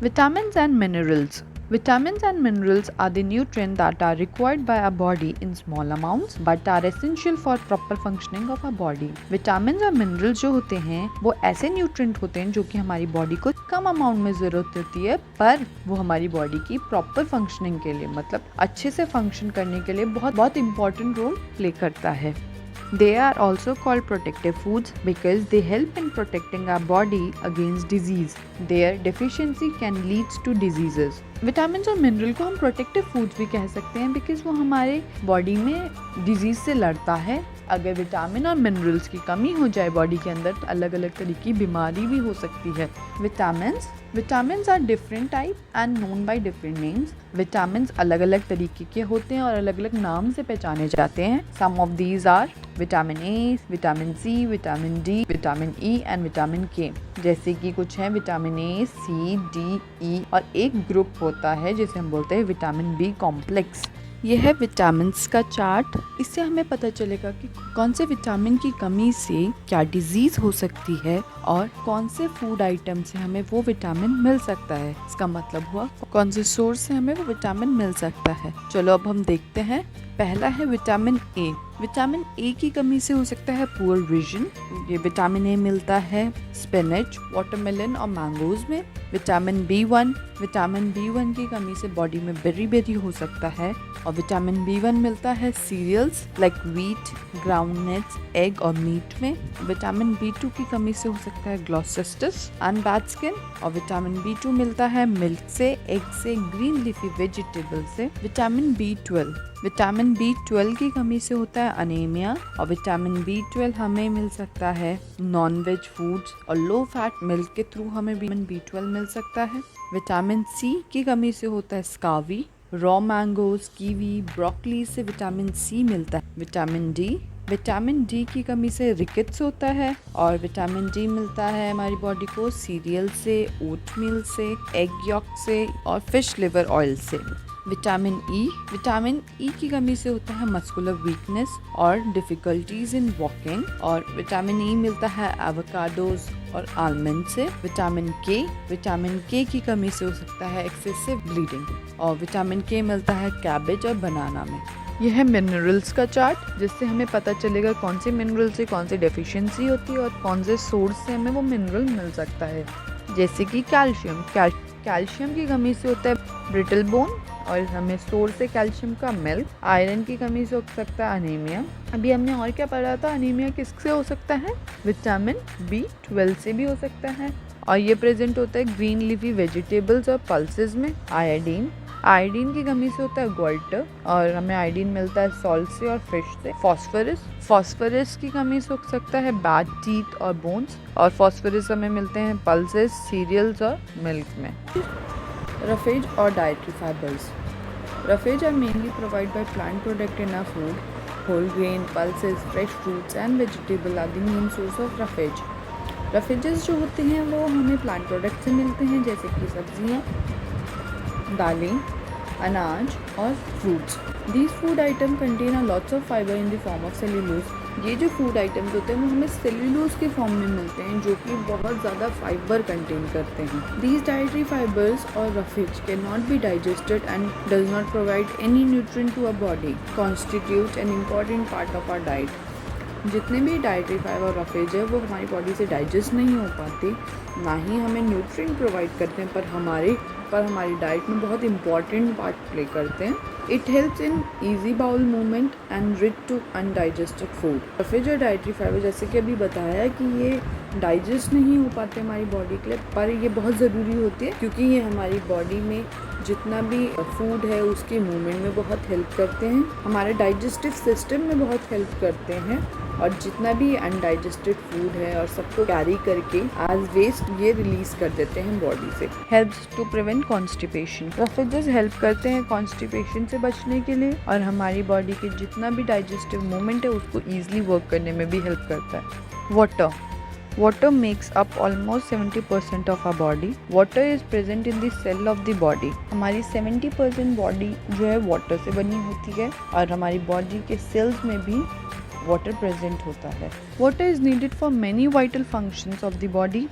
Vitamins and minerals. Vitamins and minerals are the nutrients that are required by our body in small amounts but are essential for proper functioning of our body. Vitamins और minerals जो होते हैं वो ऐसे nutrient होते हैं जो कि हमारी बॉडी को कम अमाउंट में ज़रूरत होती है, पर वो हमारी बॉडी की प्रॉपर फंक्शनिंग के लिए मतलब अच्छे से फंक्शन करने के लिए बहुत बहुत इम्पोर्टेंट रोल प्ले करता है. They are also called protective foods because they help in protecting our body against disease. Their deficiency can lead to diseases. Vitamin और मिनरल को हम प्रोटेक्टिव फूड्स भी कह सकते हैं बिकॉज वो हमारे बॉडी में डिजीज से लड़ता है. अगर विटामिन और मिनरल्स की कमी हो जाए बॉडी के अंदर तो अलग अलग तरह की बीमारी भी हो सकती है. Vitamins are different type and known by different names. Vitamins अलग अलग तरीके के होते हैं और अलग अलग नाम से पहचाने जाते हैं. Some of these are vitamin A, vitamin C, vitamin D, vitamin E and vitamin K. जैसे कि कुछ हैं विटामिन ए, सी, डी, ई और एक ग्रुप होता है जिसे हम बोलते हैं विटामिन बी कॉम्प्लेक्स. यह है विटामिन्स का चार्ट. इससे हमें पता चलेगा कि कौन से विटामिन की कमी से क्या डिजीज हो सकती है और कौन से फूड आइटम से हमें वो विटामिन मिल सकता है. इसका मतलब हुआ कौन से सोर्स से हमें वो विटामिन मिल सकता है. चलो अब हम देखते हैं. पहला है विटामिन ए. विटामिन ए की कमी से हो सकता है पुअर विजन. ये विटामिन ए मिलता है स्पिनच, वाटरमेलन और मैंगोज में. विटामिन बी वन की कमी से बॉडी में बेरी हो सकता है. और विटामिन बी1 मिलता है cereals like wheat, groundnuts, egg और मीट में. विटामिन बी2 की कमी से हो सकता है ग्लोसिस्टिस एंड बैड स्किन. और विटामिन बी2 मिलता है मिल्क से, एग से, ग्रीन लीफी वेजिटेबल से. विटामिन बी12 की कमी से होता है अनीमिया. और विटामिन बी12 हमें मिल सकता है नॉन वेज फूड्स और लो फैट मिल्क के थ्रू हमें विटामिन बी12 मिल सकता है. विटामिन सी की कमी से होता है स्कावी. रॉ मैंगोज, कीवी, ब्रोकली से विटामिन सी मिलता है. विटामिन डी की कमी से रिकेट्स होता है. और विटामिन डी मिलता है हमारी बॉडी को सीरियल से, ओटमील से, एग यॉक से और फिश लिवर ऑयल से. विटामिन ई की कमी से होता है मस्कुलर वीकनेस और डिफिकल्टीज इन वॉकिंग. और विटामिन ई मिलता है एवोकाडोज और आलमंड से. विटामिन के की कमी से हो सकता है एक्सेसिव ब्लीडिंग. और विटामिन के मिलता है कैबेज और बनाना में. यह है मिनरल्स का चार्ट जिससे हमें पता चलेगा कौन से मिनरल से कौन सी डेफिशिएंसी होती है और कौन से सोर्स से हमें वो मिनरल मिल सकता है. जैसे कि कैल्शियम की कमी से होता है ब्रिटल बोन और हमें सोर्स है कैल्शियम का मिल्क. आयरन की कमी से हो सकता है अनीमिया. अभी हमने और क्या पढ़ा था, अनीमिया किससे हो सकता है, विटामिन बी12 से भी हो सकता है. और ये प्रेजेंट होता है ग्रीन लीफी वेजिटेबल्स और पल्सेस में. आयोडीन की कमी से होता है गोल्टर और हमें आयोडीन मिलता है सॉल्ट से और फिश से. फॉस्फोरस की कमी से हो सकता है बैड टीथ और बोन्स. और फॉस्फोरस हमें मिलते हैं पल्सेस, सीरियल्स और मिल्क में. Roughage or dietary fibers. Roughage are mainly provided by plant product in our food. Whole grain, pulses, fresh fruits and vegetable are the main source of roughage. Roughages जो होते हैं वो हमें plant product से मिलते हैं जैसे कि सब्जियाँ, दालें, अनाज और fruits. These food items contain a lots of fiber in the form of cellulose. ये जो फूड आइटम्स होते हैं वो हमें सेल्यूलोज के फॉर्म में मिलते हैं जो कि बहुत ज़्यादा फाइबर कंटेन करते हैं. These dietary fibers or roughage cannot be digested and does not provide any nutrient to our body. Constitute an important part of our diet. जितने भी डाइटरी फाइबर और रफेज है वो हमारी बॉडी से डाइजेस्ट नहीं हो पाते, ना ही हमें न्यूट्रिएंट प्रोवाइड करते हैं, पर हमारी डाइट में बहुत इंपॉर्टेंट पार्ट प्ले करते हैं. It helps in easy bowel movement and reach to undigested food. Roughage और डाइटरी फाइबर जैसे कि अभी बताया कि ये डाइजेस्ट नहीं हो पाते हमारी बॉडी के लिए, पर ये बहुत ज़रूरी होती है क्योंकि ये हमारी बॉडी में जितना भी फूड है उसके मूवमेंट में बहुत हेल्प करते हैं, हमारे डाइजेस्टिव सिस्टम में बहुत हेल्प करते हैं. और जितना भी अनडाइजेस्टेड फूड है और सबको कैरी करके एज वेस्ट ये रिलीज कर देते हैं बॉडी से. Helps to prevent constipation. Roughages help करते हैं कॉन्स्टिपेशन से बचने के लिए और हमारी बॉडी के जितना भी डाइजेस्टिव मूवमेंट है उसको ईजिली वर्क करने में भी हेल्प करता है. Water makes up almost 70% of our body. Water is present in the cell of the body. हमारी 70% बॉडी जो है वाटर से बनी होती है और हमारी बॉडी के सेल्स में भी वाटर प्रेजेंट होता है. Water is needed for many vital functions of the body.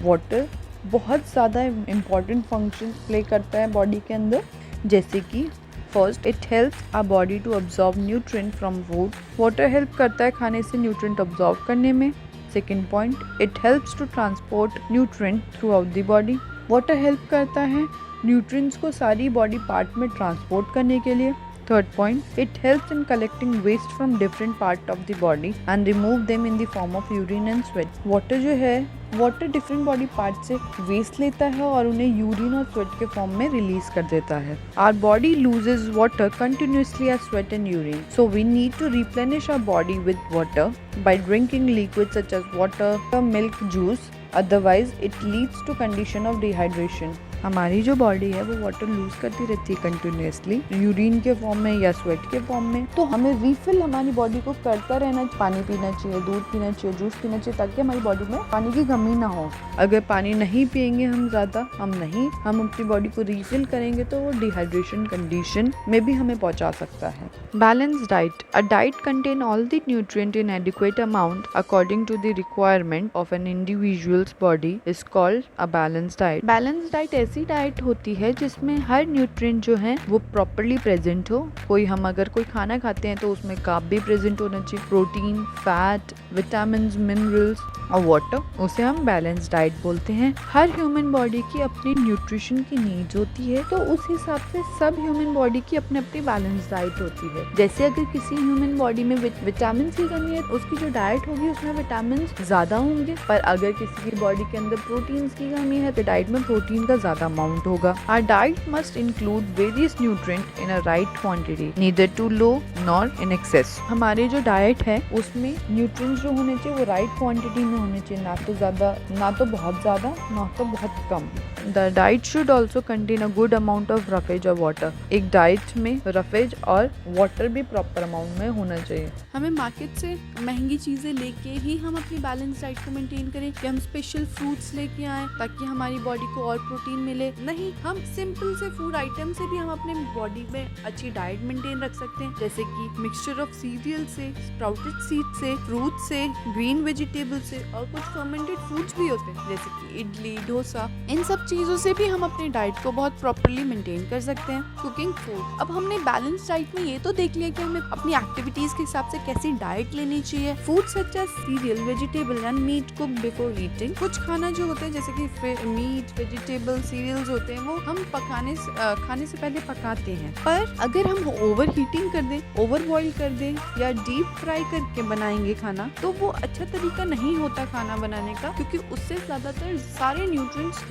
Water बहुत ज़्यादा इम्पॉर्टेंट फंक्शन प्ले करता है बॉडी के अंदर, जैसे कि first, it helps our body to absorb nutrient from food. Water help करता है खाने से न्यूट्रिएंट अब्जॉर्ब करने में। Second point, it helps to transport nutrient throughout the body. Water help करता है न्यूट्रिएंट्स को सारी बॉडी पार्ट में ट्रांसपोर्ट करने के लिए। Third point, it helps in collecting waste from different part of the body and remove them in the form of urine and sweat. Water जो है, वाटर डिफरेंट बॉडी पार्ट से waste लेता है और उन्हें यूरिन और स्वेट के form में रिलीज कर देता है। Our body loses water continuously as sweat and urine, so we need to replenish our body with water by drinking liquid such as water, milk, juice, otherwise it leads to condition of dehydration. हमारी जो body है वो water loose करती रहती है continuously, urine के form में या स्वेट के फॉर्म में, तो हमें रिफिल हमारी बॉडी को करता रहना। पानी पीना चाहिए, दूध पीना चाहिए, जूस पीना चाहिए, ताकि हमारी बॉडी में पानी की कमी ना हो। अगर पानी नहीं पियेंगे हम ज़्यादा, हम अपनी बॉडी को रिफिल करेंगे तो वो डिहाइड्रेशन कंडीशन में भी हमें पहुंचा सकता है। Balance diet, a diet contain all the nutrient in adequate amount according to the requirement of an individuals body is called a balance diet. Balance diet ऐसी डाइट होती है जिसमें हर न्यूट्रिएंट जो है वो प्रॉपर्ली प्रेजेंट हो। हम अगर कोई खाना खाते हैं तो उसमें कार्ब भी प्रेजेंट होना चाहिए, प्रोटीन, फैट, विटामिन्स, मिनरल्स और वाटर, उसे हम बैलेंस डाइट बोलते हैं। हर ह्यूमन बॉडी की अपनी न्यूट्रिशन की नीड्स होती है, तो उस हिसाब से सब ह्यूमन बॉडी की अपनी अपनी बैलेंस डाइट होती है। जैसे अगर किसी ह्यूमन बॉडी में विटामिन की कमी है, उसकी जो डाइट होगी उसमें विटामिन ज्यादा होंगे, पर अगर किसी की बॉडी के अंदर प्रोटीन की कमी है तो डाइट में प्रोटीन का ज्यादा अमाउंट होगा। Our diet must include various nutrients in a right quantity, neither too low nor in excess. हमारे जो डाइट है उसमें न्यूट्रिएंट्स जो होने चाहिए वो राइट क्वांटिटी में होने चाहिए, ना तो ज़्यादा, ना तो बहुत ज़्यादा, ना तो बहुत कम। The diet should also contain a good amount of roughage or water. एक डाइट में रफेज और वाटर भी प्रॉपर अमाउंट में होना चाहिए। हमें मार्केट से महंगी चीज़ें लेके ही हम अपनी बैलेंस डाइट को मेंटेन करें, कि हम स्पेशल फ्रूट्स लेके आए ताकि हमारी बॉडी को और प्रोटीन मिले? नहीं, हम सिंपल से फूड आइटम से भी हम अपने बॉडी में अच्छी डाइट मेंटेन रख सकते हैं, जैसे कि मिक्सचर ऑफ सीरियल से, स्प्राउटेड सीड से, फ्रूट से, ग्रीन वेजिटेबल से, और कुछ फर्मेंटेड फूड्स भी होते हैं जैसे कि इडली, डोसा। इन सब चीज़ों से भी हम अपनी डाइट को बहुत प्रॉपर्ली मेंटेन कर सकते हैं। कुकिंग फूड, अब हमने बैलेंस डाइट में ये तो देख लिया कि हमें अपनी एक्टिविटीज के हिसाब से कैसी डाइट लेनी चाहिए। Food such as cereal, vegetable and meat cook before eating. कुछ खाना जो होता है जैसे कि मीट, वेजिटेबल, सीरियल्स होते हैं, वो हम खाने से पहले पकाते हैं, पर अगर हम ओवर हीटिंग कर दें, ओवर बॉइल कर दें या डीप फ्राई करके बनाएंगे खाना, तो वो अच्छा तरीका नहीं होता खाना बनाने का, क्योंकि उससे ज्यादातर सारे न्यूट्रिएंट्स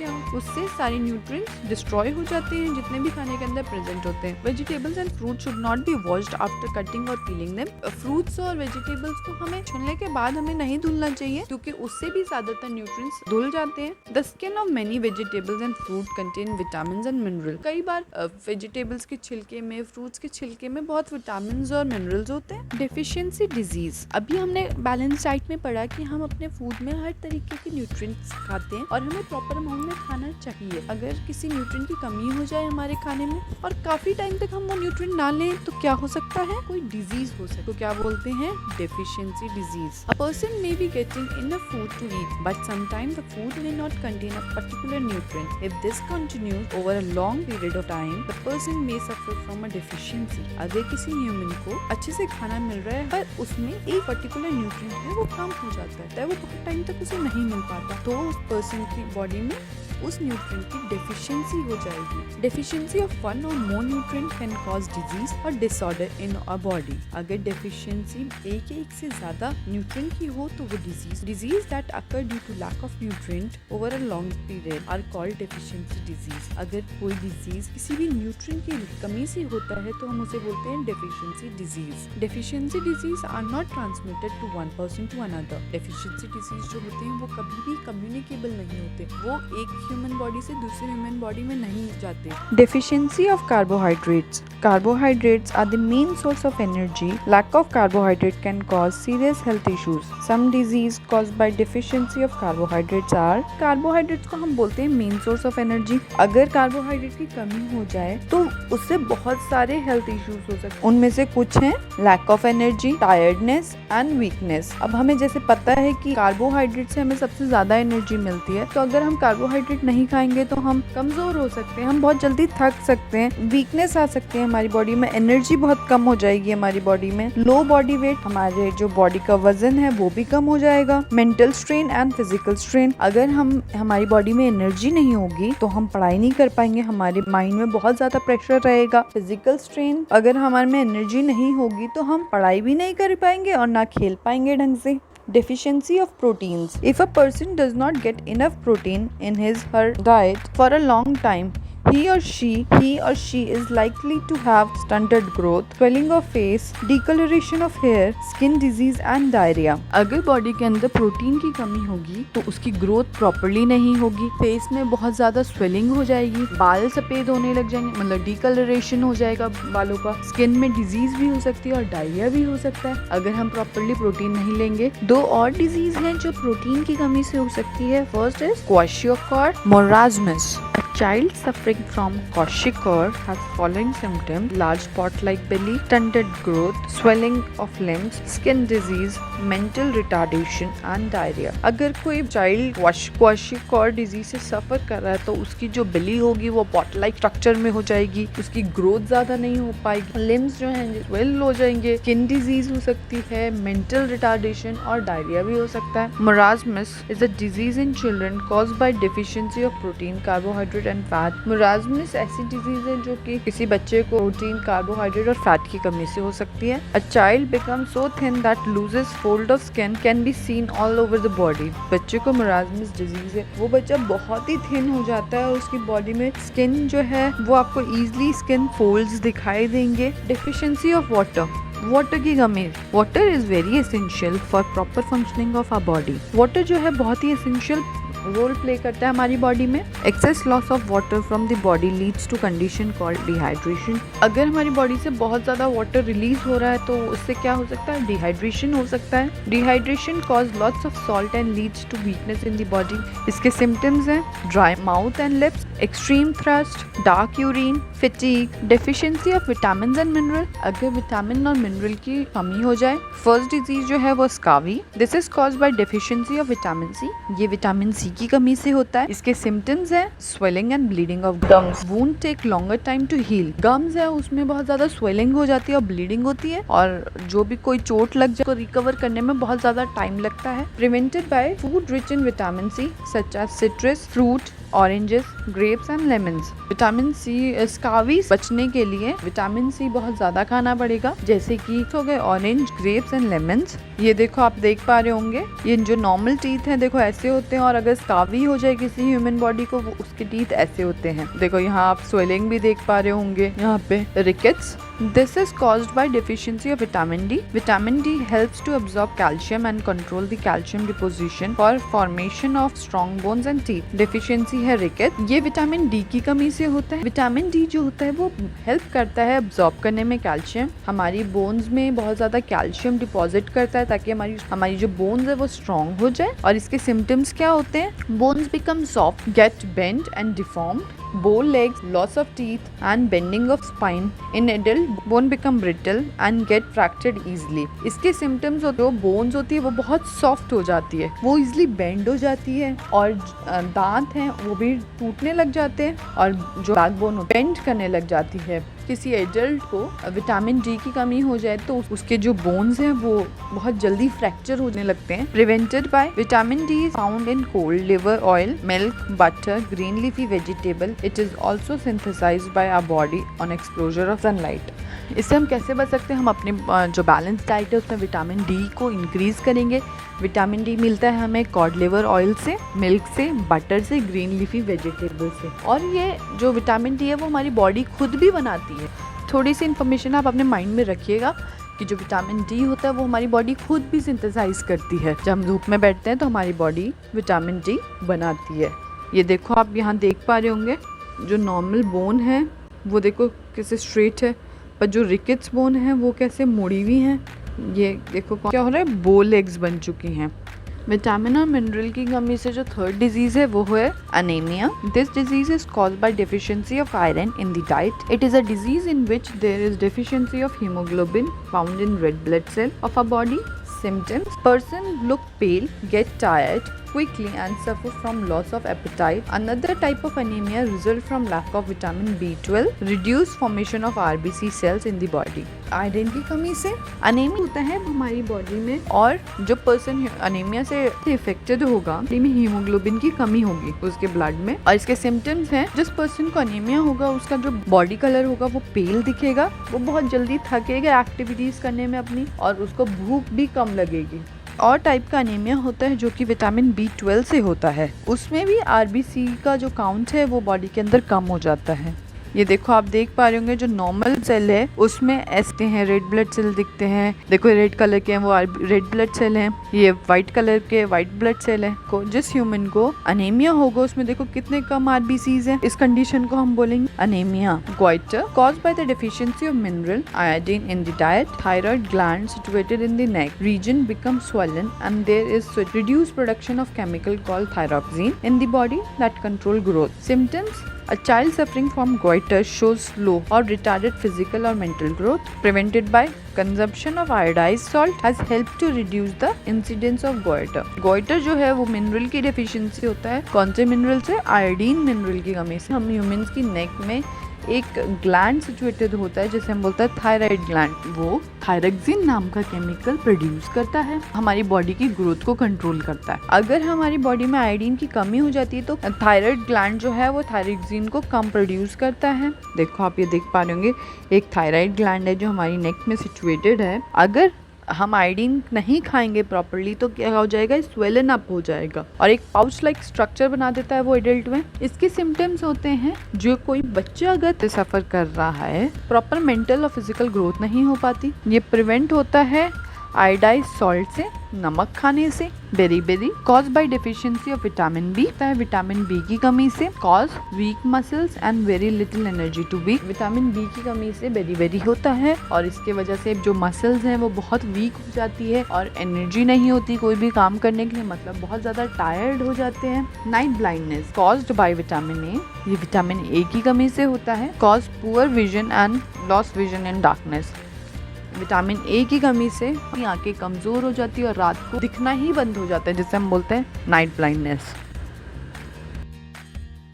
डिस्ट्रॉय हो जाते हैं जितने भी खाने के अंदर प्रेजेंट होते हैं। Vegetables and fruit should not be washed after cutting और पीलिंग देम। फ्रूट्स और वेजिटेबल्स को हमें छुलने के बाद हमें नहीं धुलना चाहिए, क्योंकि उससे भी ज्यादातर न्यूट्रिएंट्स धुल जाते हैं। The skin of many vegetables and fruit contain vitamins and mineral. कई बार वेजिटेबल्स के छिलके में, फ्रूट्स के छिलके में बहुत विटामिन्स और मिनरल्स होते हैं। डेफिशिएंसी डिजीज, अभी हमने बैलेंस डाइट में पढ़ा कि हम अपने फूड में हर तरीके के न्यूट्रिएंट्स खाते हैं और हमें प्रॉपर अमाउंट में खाना चाहिए। अगर किसी न्यूट्रिएंट की कमी हो जाए हमारे खाने में और काफी टाइम तक हम वो न्यूट्रिएंट ना लें, तो क्या हो सकता है? कोई डिजीज हो सकता है। तो क्या बोलते हैं? Deficiency disease. A person may be getting enough food to eat, but sometimes the food may not contain a particular nutrient. If this continues over a long period of time, the person may suffer from a deficiency. अगर किसी human को अच्छे से खाना मिल रहा है पर उसमें एक पर्टिकुलर न्यूट्रिएंट है वो कम हो जाता है, वो बहुत टाइम तक उसे नहीं मिल पाता, तो उस पर्सन की बॉडी में उस न्यूट्रिएंट की डेफिशिएंसी हो जाएगी। Deficiency of one or more nutrient can cause disease or disorder in a body. अगर डेफिशिएंसी एक से ज्यादा न्यूट्रिएंट की हो तो वो disease that occur due to lack of nutrient over a long period are called deficiency disease. अगर कोई डिजीज किसी भी न्यूट्रिएंट की कमी से होता है तो हम उसे बोलते हैं deficiency disease. Deficiency disease are not transmitted to one person to another. Deficiency disease जो होते हैं वो कभी भी कम्युनिकेबल नहीं होते, वो एक ह्यूमन बॉडी से दूसरे ह्यूमन बॉडी में नहीं जाते। Deficiency of carbohydrates. Carbohydrates are the main source of energy. Lack of carbohydrate can cause serious health issues. Some disease caused by deficiency of carbohydrates are. Carbohydrates को हम बोलते हैं main source of energy. अगर carbohydrate की कमी हो जाए तो उससे बहुत सारे हेल्थ इश्यूज हो सकते हैं। उनमें से कुछ हैं lack of energy, tiredness and weakness. अब हमें जैसे पता है कि कार्बोहाइड्रेट से हमें सबसे ज्यादा एनर्जी मिलती है, तो अगर हम कार्बोहाइड्रेट कार्बोहाइड्रेट नहीं खाएंगे तो हम कमजोर हो सकते हैं, हम बहुत जल्दी थक सकते हैं, वीकनेस आ सकती है हमारी बॉडी में, एनर्जी बहुत कम हो जाएगी हमारी बॉडी में, लो बॉडी वेट, हमारे जो बॉडी का वजन है वो भी कम हो जाएगा, mental strain and physical strain. अगर हमारी बॉडी में एनर्जी नहीं होगी तो हम पढ़ाई नहीं कर पाएंगे, हमारे माइंड में बहुत ज्यादा प्रेशर रहेगा। फिजिकल स्ट्रेन, अगर हमारे में एनर्जी नहीं होगी तो हम पढ़ाई भी नहीं कर पाएंगे और ना खेल पाएंगे ढंग से। Deficiency of proteins. If a person does not get enough protein in her diet for a long time, he or she is likely to have stunted growth, swelling of face, discoloration of hair, skin disease and diarrhea. अगर body के अंदर protein की कमी होगी तो उसकी growth properly नहीं होगी, फेस में बहुत ज्यादा स्वेलिंग हो जाएगी, बाल सफेद होने लग जाएंगे, मतलब डिकलरेशन हो जाएगा बालों का, स्किन में डिजीज भी हो सकती है और डायरिया भी हो सकता है अगर हम प्रॉपर्ली प्रोटीन नहीं लेंगे। दो और डिजीज हैं जो प्रोटीन की कमी से हो सकती है। First is kwashiorkor marasmus. Child suffering from kwashiorkor has following symptoms: large pot-like belly, stunted growth, swelling of limbs, skin disease, mental retardation and diarrhea. अगर कोई child kwashiorkor disease से सफर कर रहा है तो उसकी जो belly होगी वो pot-like structure में हो जाएगी, उसकी growth ज़्यादा नहीं हो पाएगी, limbs जो हैं swell हो जाएंगे, skin disease हो सकती है, mental retardation और diarrhea भी हो सकता है। Marasmus is a disease in children caused by deficiency of protein, carbohydrate and fat. Marasmus ऐसी डिजीज है जो कि किसी बच्चे को प्रोटीन, कार्बोहाइड्रेट और फैट की कमी से हो सकती है। A child become so thin that loses fold of skin can be seen all over the body. बच्चे को मुरास्मस डिजीज है, वो बच्चा बहुत ही थिन हो जाता है और उसकी बॉडी में स्किन जो है वो आपको इजीली स्किन फोल्ड्स दिखाई देंगे। डेफिशिएंसी ऑफ वाटर की कमी। Water is very essential for proper functioning of our body. Water जो है बहुत ही एसेंशियल रोल प्ले करता है हमारी बॉडी में। Excess loss of water from the body leads to condition called dehydration. अगर हमारी बॉडी से बहुत ज्यादा वाटर रिलीज हो रहा है तो उससे क्या हो सकता है, डिहाइड्रेशन हो सकता है। Dehydration cause lots of salt and leads to weakness in the body. इसके सिम्टम्स हैं dry mouth and lips, extreme thirst, dark urine, fatigue, deficiency of vitamin and mineral. अगर विटामिन और मिनरल की कमी हो जाए। फर्स्ट डिजीज जो है वो scurvy. This is caused by deficiency of vitamin C. ये विटामिन सी की कमी से होता है। इसके सिम्टम्स हैं swelling and bleeding of gums. Wound take longer time to heal. Gums है उसमें बहुत ज्यादा स्वेलिंग हो जाती है और ब्लीडिंग होती है और जो भी कोई चोट लग जाए तो रिकवर करने में बहुत ज्यादा टाइम लगता है। Prevented by food rich in vitamin C such as citrus fruit, oranges, grapes and lemons. Vitamin C scurvy बचने के लिए विटामिन सी बहुत ज्यादा खाना पड़ेगा, जैसे कि हो गए ऑरेंज, ग्रेप्स एंड लेमन्स। ये देखो आप देख पा रहे होंगे, ये जो नॉर्मल टीथ हैं देखो ऐसे होते हैं और अगर स्कावी हो जाए किसी ह्यूमन बॉडी को वो उसके टीथ ऐसे होते हैं। देखो यहाँ आप स्वेलिंग भी देख पा रहे होंगे यहाँ पे। Rickets. This is caused by deficiency of vitamin D. Vitamin D helps to absorb calcium and control the calcium deposition for formation of strong bones and teeth. Deficiency है रिकेट। ये विटामिन डी की कमी से होता है। Vitamin D जो होता है वो हेल्प करता है अब्सॉर्ब करने में कैल्शियम, हमारी बोन्स में बहुत ज्यादा कैल्शियम डिपॉजिट करता है ताकि हमारी जो बोन्स है वो स्ट्रॉन्ग हो जाए। और इसके सिम्टम्स क्या होते हैं, bones become soft, get bent and deformed, bow legs, loss of teeth and bending of spine. In adult, bone become brittle and get fractured easily. इसके symptoms होते हैं, bones होती है वो बहुत soft हो जाती है, वो easily bend हो जाती है और दांत हैं वो भी टूटने लग जाते हैं और जो बैकबोन बेंड करने लग जाती है। किसी एडल्ट को विटामिन डी की कमी हो जाए तो उसके जो बोन्स हैं वो बहुत जल्दी फ्रैक्चर होने लगते हैं। Prevented by vitamin D is found in cold liver oil, milk, butter, green leafy vegetable. It is also synthesised by our body on exposure of sunlight. इससे हम कैसे बच सकते हैं, हम अपने जो बैलेंस डाइट है उसमें विटामिन डी को इंक्रीज करेंगे। विटामिन डी मिलता है हमें कॉड लिवर ऑयल से, मिल्क से, बटर से, ग्रीन लीफी वेजिटेबल से। और ये जो विटामिन डी है वो हमारी बॉडी खुद भी बनाती है। थोड़ी सी इन्फॉर्मेशन आप अपने माइंड में रखिएगा कि जो विटामिन डी होता है वो हमारी बॉडी खुद भी सिंथेसाइज करती है। जब हम धूप में बैठते हैं तो हमारी बॉडी विटामिन डी बनाती है। ये देखो आप यहाँ देख पा रहे होंगे, जो नॉर्मल बोन है वो देखो कैसे स्ट्रेट है, पर जो रिकेट्स बोन है वो कैसे मुड़ी हुई हैं। ये देखो क्या हो रहा है, बो लेग्स बन चुकी हैं। विटामिन और मिनरल की कमी से जो थर्ड डिजीज है वो है anaemia. This disease is caused by deficiency of iron in the diet. It is a disease in which there is deficiency of haemoglobin found in red blood cell of a body. Symptoms: person look pale, get tired, quickly and suffer from loss of appetite. Another type of anemia result from lack of vitamin B12, reduced formation of RBC cells in the body. Iron की कमी से anaemia होता है हमारी body में, और जो person anaemia से इफेक्टेड होगा में हीमोग्लोबिन की कमी होगी उसके ब्लड में। और इसके सिम्टम्स हैं, जिस पर्सन को अनेमिया होगा उसका जो बॉडी कलर होगा वो पेल दिखेगा, वो बहुत जल्दी थकेगा एक्टिविटीज करने में अपनी, और उसको भूख भी कम लगेगी। और टाइप का अनीमिया होता है जो कि विटामिन B12 से होता है, उसमें भी RBC का जो काउंट है वो बॉडी के अंदर कम हो जाता है। ये देखो, आप देख पा रहे होंगे जो नॉर्मल सेल है उसमें ऐसे हैं रेड ब्लड सेल दिखते हैं, देखो रेड कलर के हैं वो रेड ब्लड सेल हैं, ये व्हाइट कलर के व्हाइट ब्लड सेल है। को जिस ह्यूमन को अनीमिया होगा उसमें देखो कितने कम RBCs हैं, इस कंडीशन को हम बोलेंगे anaemia. Goitre caused by the deficiency of mineral iodine in the diet, thyroid gland situated in the neck region become swollen and there is reduced production of chemical called thyroxine in the body that control growth. Symptoms: a child suffering from goiter shows slow or retarded physical or mental growth. Prevented by consumption of iodized salt has helped to reduce the incidence of goiter. Goiter जो है वो mineral की deficiency होता है। कौन से mineral से? Iodine mineral की कमी से। हम ह्यूमंस की नेक में एक ग्लैंड सिचुएटेड होता है जिसे हम बोलते हैं थायराइड ग्लैंड, वो थायरक्सिन नाम का केमिकल प्रोड्यूस करता है, हमारी बॉडी की ग्रोथ को कंट्रोल करता है। अगर हमारी बॉडी में आयोडीन की कमी हो जाती है तो थायराइड ग्लैंड जो है वो थायरक्सिन को कम प्रोड्यूस करता है। देखो, आप ये देख पा रहे होंगे एक थायराइड ग्लैंड है जो हमारी नेक में सिचुएटेड है। अगर हम आयोडीन नहीं खाएंगे प्रॉपर्ली तो क्या हो जाएगा, स्वेलन अप हो जाएगा और एक पाउच लाइक स्ट्रक्चर बना देता है वो एडल्ट में। इसके सिम्टम्स होते हैं, जो कोई बच्चा अगर सफर कर रहा है, प्रॉपर मेंटल और फिजिकल ग्रोथ नहीं हो पाती। ये प्रिवेंट होता है आयोडाइज्ड सॉल्ट से, नमक खाने से, beriberi cause by deficiency of vitamin B, vitamin B की कमी से, cause weak muscles and very little energy to be. Vitamin B की कमी से बेरी होता है और इसके वजह से जो मसल्स हैं वो बहुत वीक हो जाती है और एनर्जी नहीं होती कोई भी काम करने के लिए, मतलब बहुत ज्यादा टायर्ड हो जाते हैं। Night blindness caused by vitamin A, ये विटामिन ए की कमी से होता है। Cause poor vision and loss vision in darkness, vitamin A की कमी से आंखें कमजोर हो जाती है और रात को दिखना ही बंद हो जाता है, जिसे हम बोलते हैं नाइट ब्लाइंडनेस।